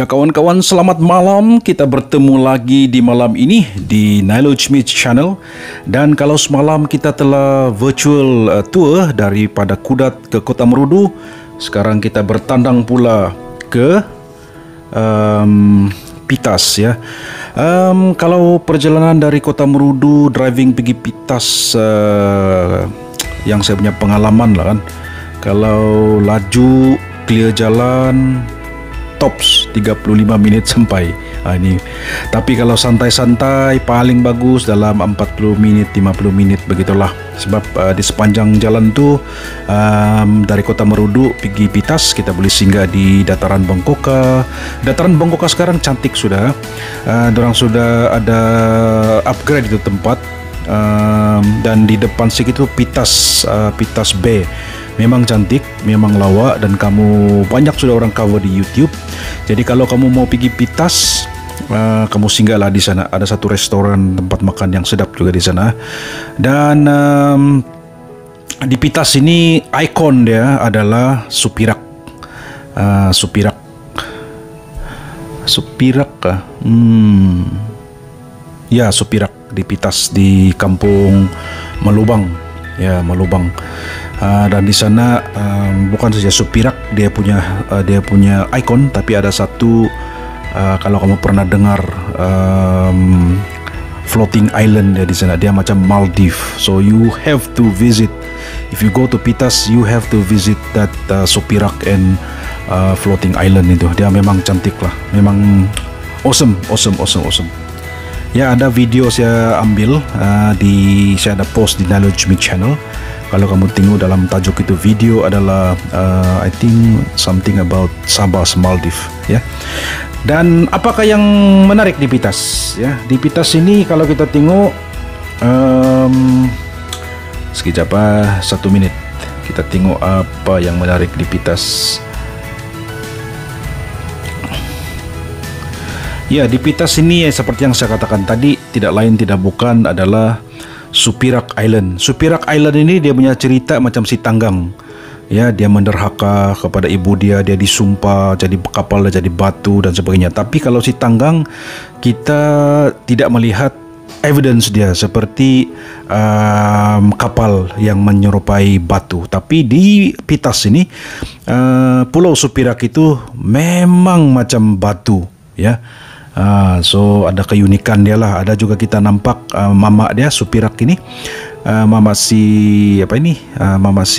Ya kawan-kawan, selamat malam. Kita bertemu lagi di malam ini di Nailo Smith Channel. Dan kalau semalam kita telah virtual tour daripada Kudat ke Kota Marudu, sekarang kita bertandang pula ke Pitas ya. Kalau perjalanan dari Kota Marudu driving pergi Pitas, yang saya punya pengalaman lah kan, kalau laju clear jalan tops 35 minit sampai ini. Tapi kalau santai-santai paling bagus dalam 40 minit 50 menit begitulah. Sebab di sepanjang jalan tu dari Kota Marudu pergi Pitas, kita boleh singgah di Dataran Bengkoka. Dataran Bengkoka sekarang cantik sudah. Dorang sudah ada upgrade itu tempat. Dan di depan sedikit itu Pitas Bay. Memang cantik, memang lawa, dan kamu banyak sudah orang cover di YouTube. Jadi kalau kamu mau pergi Pitas, kamu singgahlah di sana. Ada satu restoran tempat makan yang sedap juga di sana. Dan di Pitas ini ikon dia adalah Supirak. Ya, Supirak di Pitas, di Kampung Malubang. Ya, Malubang. Dan di sana bukan saja Supirak dia punya ikon, tapi ada satu, kalau kamu pernah dengar floating island dia di sana, dia macam Maldives. So you have to visit. If you go to Pitas, you have to visit that Supirak and floating island itu. Dia memang cantik lah, memang awesome. Ya, ada video saya ambil saya ada post di Nailo Smith Channel. Kalau kamu tengok dalam tajuk itu, video adalah I think something about Sabah's Maldives ya. Dan apakah yang menarik di Pitas ya? Di Pitas ini kalau kita tengok sekejap, 1 minit kita tengok apa yang menarik di Pitas. Ya, di Pitas ini seperti yang saya katakan tadi, tidak lain tidak bukan adalah Supirak Island. Supirak Island ini dia punya cerita macam si Tanggang. Ya, dia menderhaka kepada ibu dia disumpah jadi kapal jadi batu dan sebagainya. Tapi kalau si Tanggang, kita tidak melihat evidence dia seperti kapal yang menyerupai batu. Tapi di Pitas ini, Pulau Supirak itu memang macam batu ya. So ada keunikan dia lah. Ada juga kita nampak mama dia Supirak ini, mama si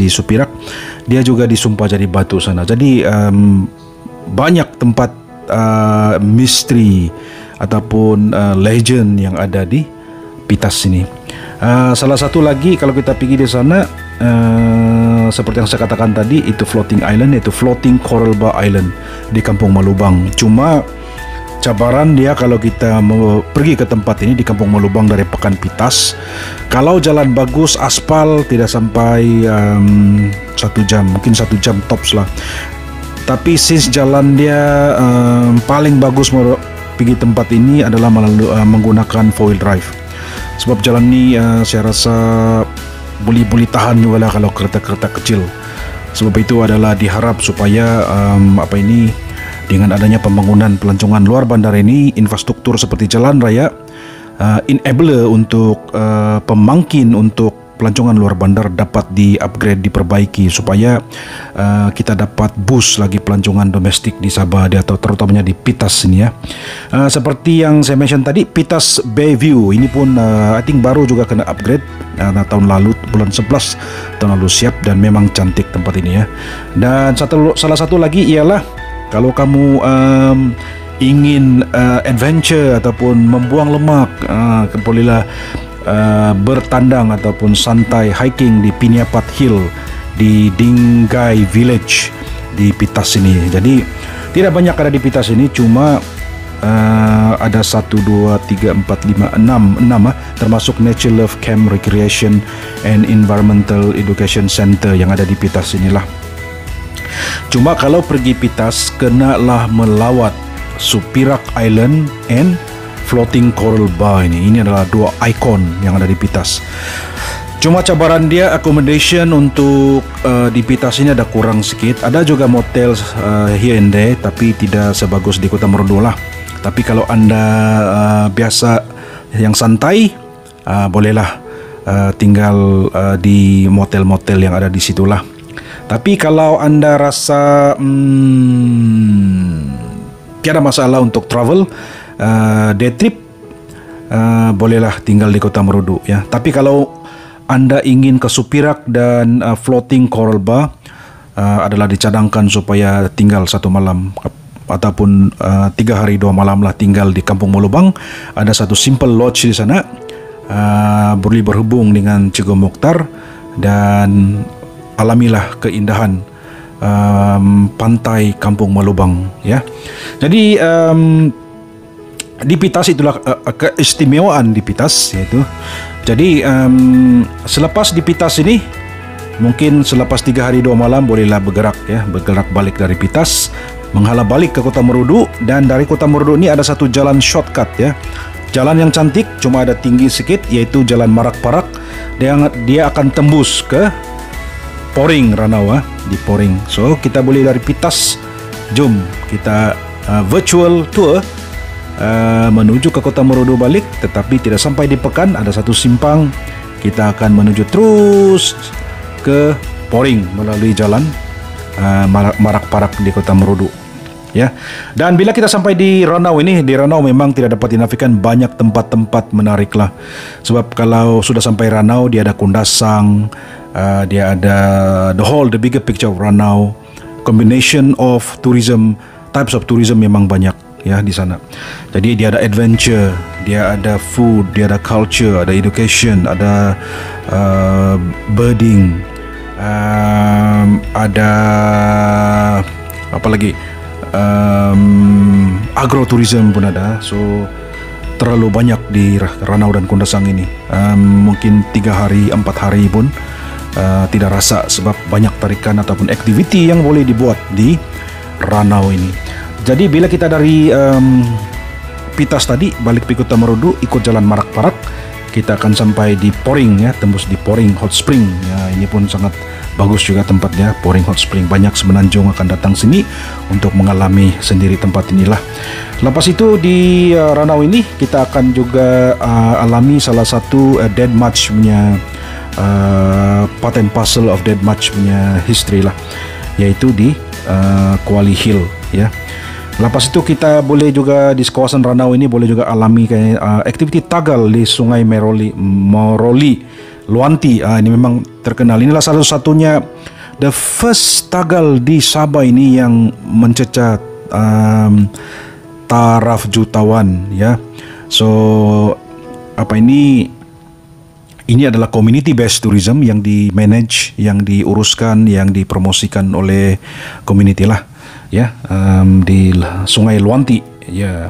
Supirak, dia juga disumpah jadi batu sana. Jadi banyak tempat misteri ataupun legend yang ada di Pitas ini. Salah satu lagi kalau kita pergi di sana, seperti yang saya katakan tadi, itu floating island, yaitu floating Coral Bar Island di Kampung Malubang. Cuma cabaran dia kalau kita mau pergi ke tempat ini di Kampung Malubang dari Pekan Pitas, kalau jalan bagus, aspal, tidak sampai 1 jam, mungkin 1 jam tops lah. Tapi since jalan dia paling bagus mau pergi tempat ini adalah menggunakan 4-wheel drive. Sebab jalan ini saya rasa boleh tahan juga lah kalau kereta-kereta kecil. Sebab itu adalah diharap supaya dengan adanya pembangunan pelancongan luar bandar ini, infrastruktur seperti jalan raya enabler untuk pemangkin untuk pelancongan luar bandar dapat di-upgrade, diperbaiki supaya kita dapat boost lagi pelancongan domestik di Sabah atau terutamanya di Pitas ini ya. Seperti yang saya mention tadi, Pitas Bay View ini pun I think baru juga kena upgrade tahun lalu, bulan 11 tahun lalu siap, dan memang cantik tempat ini ya. Dan salah satu lagi ialah kalau kamu ingin adventure ataupun membuang lemak, bolehlah bertandang ataupun santai hiking di Piniapat Hill di Dinggai Village di Pitas ini. Jadi tidak banyak ada di Pitas ini, cuma ada 1, 2, 3, 4, 5, 6 termasuk Nature Love Camp Recreation and Environmental Education Center yang ada di Pitas inilah. Cuma kalau pergi Pitas, kenalah melawat Supirak Island and Floating Coral Bar ini. Ini adalah 2 ikon yang ada di Pitas. Cuma cabaran dia accommodation untuk di Pitas ini ada kurang sedikit. Ada juga motel here and there, tapi tidak sebagus di Kota Marudu lah. Tapi kalau anda biasa yang santai, bolehlah tinggal di motel-motel yang ada di situlah. Tapi kalau anda rasa tiada masalah untuk travel day trip, bolehlah tinggal di Kota Marudu ya. Tapi kalau anda ingin ke Supirak dan floating coral bar, adalah dicadangkan supaya tinggal 1 malam ataupun 3 hari 2 malam lah tinggal di Kampung Molobang. Ada satu simple lodge di sana, boleh berhubung dengan Cikgu Mokhtar dan alamilah keindahan pantai Kampung Molobang ya. Jadi di Pitas itulah keistimewaan di Pitas, yaitu jadi selepas di Pitas ini, mungkin selepas 3 hari 2 malam bolehlah bergerak balik dari Pitas, menghala balik ke Kota Marudu. Dan dari Kota Marudu ini ada satu jalan shortcut ya, jalan yang cantik, cuma ada tinggi sedikit, yaitu Jalan Marak-Parak. Dia akan tembus ke Poring Ranau di Poring. So kita boleh dari Pitas, jom kita virtual tour menuju ke Kota Marudu balik, tetapi tidak sampai di Pekan, ada satu simpang, kita akan menuju terus ke Poring melalui jalan Marak-Parak di Kota Marudu ya. Dan bila kita sampai di Ranau ini, di Ranau memang tidak dapat dinafikan banyak tempat-tempat menarik lah. Sebab kalau sudah sampai Ranau, dia ada Kundasang, dia ada the bigger picture of Ranau, combination of tourism, types of tourism memang banyak ya di sana. Jadi dia ada adventure, dia ada food, dia ada culture, ada education, ada birding, ada apa lagi, agrotourism pun ada. So terlalu banyak di Ranau dan Kundasang ini. Mungkin 3 hari 4 hari pun tidak rasa, sebab banyak tarikan ataupun aktiviti yang boleh dibuat di Ranau ini. Jadi bila kita dari Pitas tadi balik ke Kota Marudu, ikut jalan Marak-Parak, kita akan sampai di Poring ya, tembus di Poring Hot Spring ya. Ini pun sangat bagus juga tempatnya, Poring Hot Spring. Banyak semenanjung akan datang sini untuk mengalami sendiri tempat inilah. Lepas itu di Ranau ini kita akan juga alami salah satu Dead March punya part and parcel of Dead March punya history lah, yaitu di Kuali Hill ya. Lepas itu kita boleh juga di kawasan Ranau ini boleh juga alami aktiviti tagal di Sungai Moroli Luanti. Ini memang terkenal. Inilah satu-satunya the first tagal di Sabah ini yang mencecah taraf jutawan ya. So ini adalah community based tourism yang di manage, yang diuruskan, yang dipromosikan oleh community lah ya, di Sungai Luanti ya.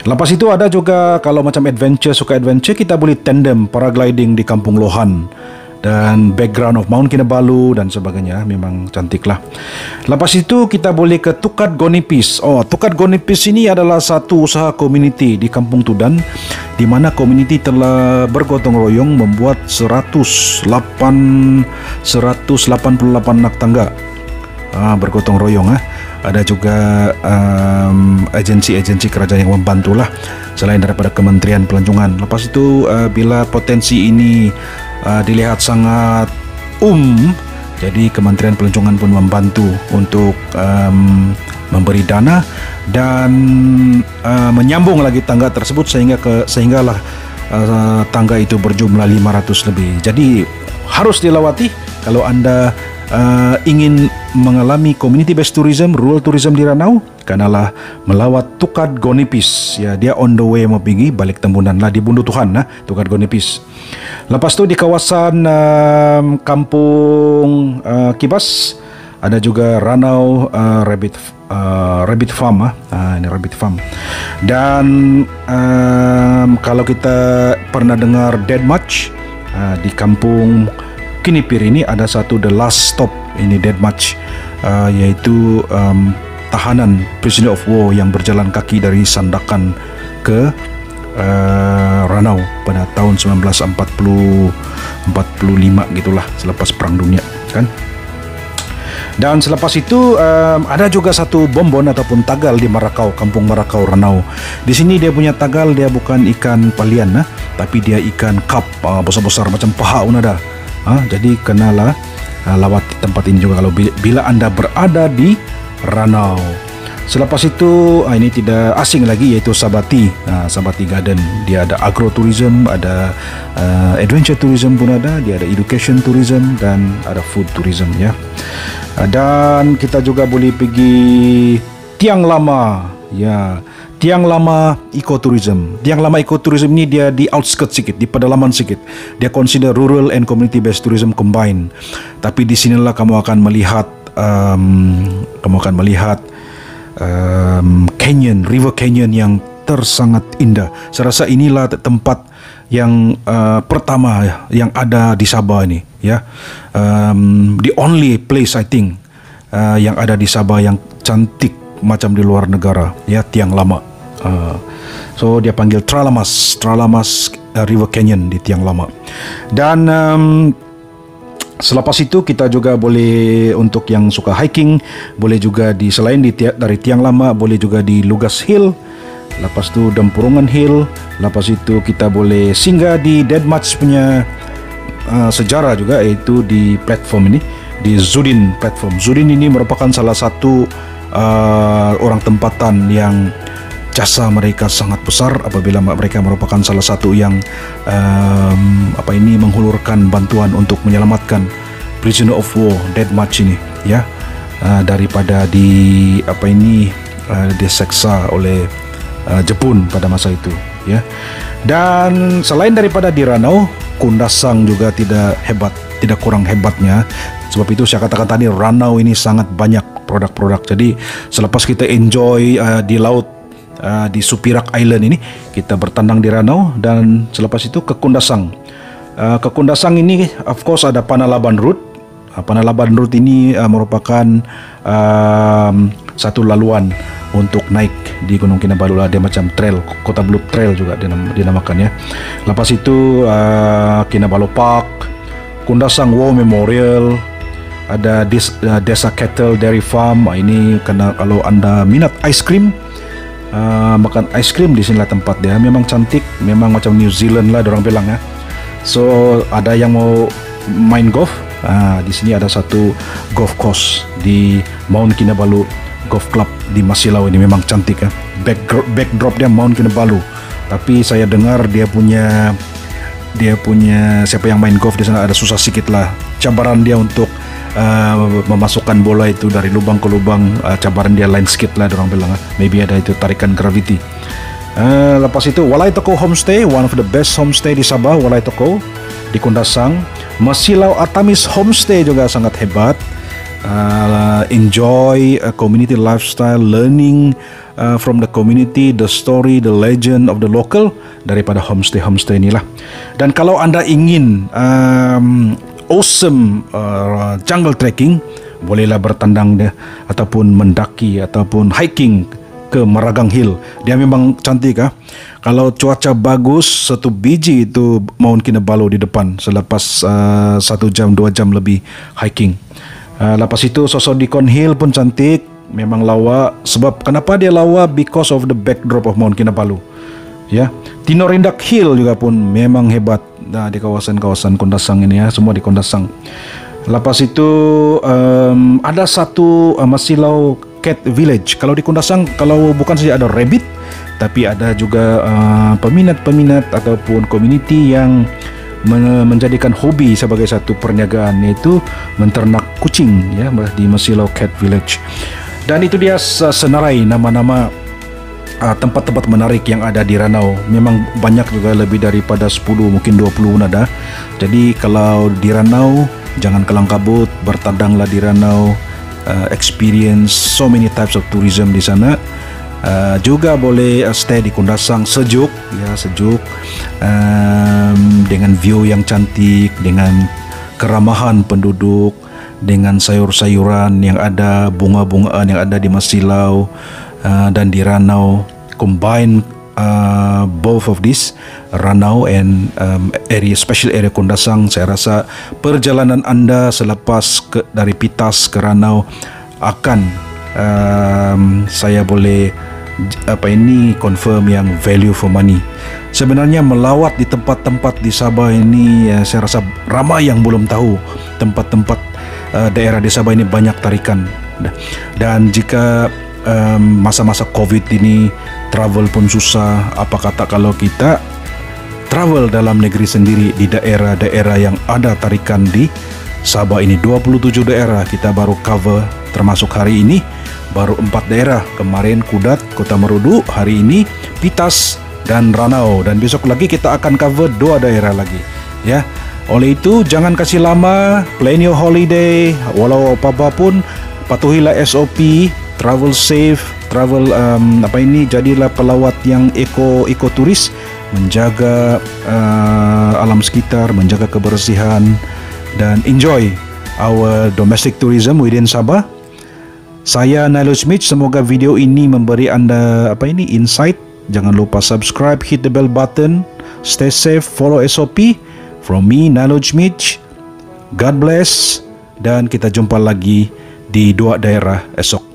Lepas itu ada juga kalau macam suka adventure, kita boleh tandem paragliding di Kampung Lohan dan background of Mount Kinabalu dan sebagainya, memang cantik lah. Lepas itu kita boleh ke Tukat Gonipis. Tukat Gonipis ini adalah satu usaha community di Kampung Tudan, di mana community telah bergotong royong membuat 188 nak tangga. Bergotong royong Ada juga agensi-agensi kerajaan yang membantu lah, selain daripada Kementerian Pelancongan. Lepas itu bila potensi ini dilihat sangat jadi Kementerian Pelancongan pun membantu untuk memberi dana dan menyambung lagi tangga tersebut sehinggalah tangga itu berjumlah 500 lebih. Jadi harus dilawati kalau anda ingin mengalami community based tourism, rural tourism di Ranau, kanalah melawat Tukat Gonipis ya. Dia on the way mau pergi balik Tembunan lah di Bundu Tuhan Tukat Gonipis. Lepas tu di kawasan Kampung Kibas ada juga Ranau Rabbit Farm ini Rabbit Farm. Dan kalau kita pernah dengar Dead March di Kampung Kinipir ini ada satu the last stop ini Dead March, yaitu tahanan prisoner of war yang berjalan kaki dari Sandakan ke Ranau pada tahun 1945 45 gitulah, selepas Perang Dunia kan. Dan selepas itu ada juga satu bombon ataupun tagal di Marakau, Kampung Marakau, Ranau. Di sini dia punya tagal, dia bukan ikan palian tapi dia ikan kap besar-besar macam paha unada. Jadi kenalah lawat tempat ini juga kalau bila anda berada di Ranau. Selepas itu ini tidak asing lagi, yaitu Sabati, Sabati Garden. Dia ada agrotourism, ada adventure tourism pun ada, dia ada education tourism dan ada food tourism ya. Dan kita juga boleh pergi Tiang Lama ya. Tiang Lama Ecotourism. Tiang Lama Ecotourism ni dia di outskirt sikit, di pedalaman sikit. Dia consider rural and community based tourism combine. Tapi di sinilah kamu akan melihat canyon, river canyon yang tersangat indah. Saya rasa inilah tempat yang pertama yang ada di Sabah ini ya. The only place I think yang ada di Sabah yang cantik macam di luar negara ya, Tiang Lama. So dia panggil Tralamas River Canyon di Tiang Lama. Dan selepas itu kita juga boleh, untuk yang suka hiking, boleh juga selain dari Tiang Lama, boleh juga di Lugas Hill, lepas tu Dempurongan Hill, lepas itu kita boleh singgah di Dead March punya sejarah juga, iaitu di platform ini, di Zudin platform. Zudin ini merupakan salah satu orang tempatan yang jasa mereka sangat besar apabila mereka merupakan salah satu yang menghulurkan bantuan untuk menyelamatkan prisoner of war Dead March ini ya, daripada diseksa oleh Jepun pada masa itu ya. Dan selain daripada di Ranau, Kundasang juga tidak kurang hebatnya. Sebab itu saya katakan tadi, Ranau ini sangat banyak produk-produk. Jadi selepas kita enjoy di laut, di Supirak Island ini, kita bertandang di Ranau, dan selepas itu ke Kundasang. Ke Kundasang ini of course ada Panalaban Route. Panalaban Route ini merupakan satu laluan untuk naik di Gunung Kinabalu lah. Dia macam trail, Kota Blue Trail juga dinamakan ya. Lepas itu Kinabalu Park, Kundasang War Memorial, ada Desa Cattle Dairy Farm. Ini kalau anda minat ice cream, makan ice cream, di sinilah tempat dia. Memang cantik, memang macam New Zealand lah dorang bilang ya. So ada yang mau main golf, di sini ada satu golf course di Mount Kinabalu Golf Club di Masilau. Ini memang cantik ya. Backdrop dia Mount Kinabalu, tapi saya dengar dia punya siapa yang main golf di sana ada susah sikit lah. Cabaran dia untuk memasukkan bola itu dari lubang ke lubang, cabaran dia lain sikit lah dorang bilang. Maybe ada itu tarikan gravity. Lepas itu Walai Toko Homestay, one of the best homestay di Sabah, Walai Toko di Kundasang. Masilau Atamis Homestay juga sangat hebat. Enjoy community lifestyle, learning from the community, the story, the legend of the local daripada homestay inilah. Dan kalau anda ingin awesome jungle trekking, bolehlah bertandang dia ataupun mendaki ataupun hiking ke Maragang Hill. Dia memang cantik Kalau cuaca bagus, satu biji itu Mount Kinabalu di depan selepas 1 jam 2 jam lebih hiking. Lepas itu Sosodikon Hill pun cantik, memang lawa. Sebab kenapa dia lawa? Because of the backdrop of Mount Kinabalu ya. Tinorindak Hill juga pun memang hebat di kawasan-kawasan Kundasang ini ya, semua di Kundasang. Lepas itu ada satu Masilau Cat Village. Kalau di Kundasang, kalau bukan saja ada rabbit, tapi ada juga peminat-peminat ataupun community yang menjadikan hobi sebagai satu perniagaan, yaitu menternak kucing ya, di Masilau Cat Village. Dan itu dia senarai nama-nama tempat-tempat menarik yang ada di Ranau. Memang banyak juga, lebih daripada 10 mungkin 20 ada. Jadi kalau di Ranau, jangan kelang kabut, bertandanglah di Ranau, experience so many types of tourism di sana. Juga boleh stay di Kundasang, sejuk dengan view yang cantik, dengan keramahan penduduk, dengan sayur-sayuran yang ada, bunga-bungaan yang ada di Masilau dan di Ranau. Combine both of this, Ranau and special area Kundasang. Saya rasa perjalanan anda selepas dari Pitas ke Ranau akan saya boleh confirm yang value for money. Sebenarnya melawat di tempat-tempat di Sabah ini, saya rasa ramai yang belum tahu tempat-tempat daerah di Sabah ini banyak tarikan. Dan jika masa-masa COVID ini travel pun susah, apa kata kalau kita travel dalam negeri sendiri di daerah-daerah yang ada tarikan di Sabah ini. 27 daerah kita baru cover, termasuk hari ini baru 4 daerah. Kemarin Kudat, Kota Merudu, hari ini Pitas dan Ranau, dan besok lagi kita akan cover 2 daerah lagi, ya. Oleh itu jangan kasih lama, plan your holiday, walau apa pun patuhilah SOP, travel safe, travel jadilah pelawat yang ekoturis, menjaga alam sekitar, menjaga kebersihan, dan enjoy our domestic tourism within Sabah. Saya Nailo Smith, semoga video ini memberi anda insight. Jangan lupa subscribe, hit the bell button, stay safe, follow SOP. From me, Nailo Smith, God bless, dan kita jumpa lagi di 2 daerah esok.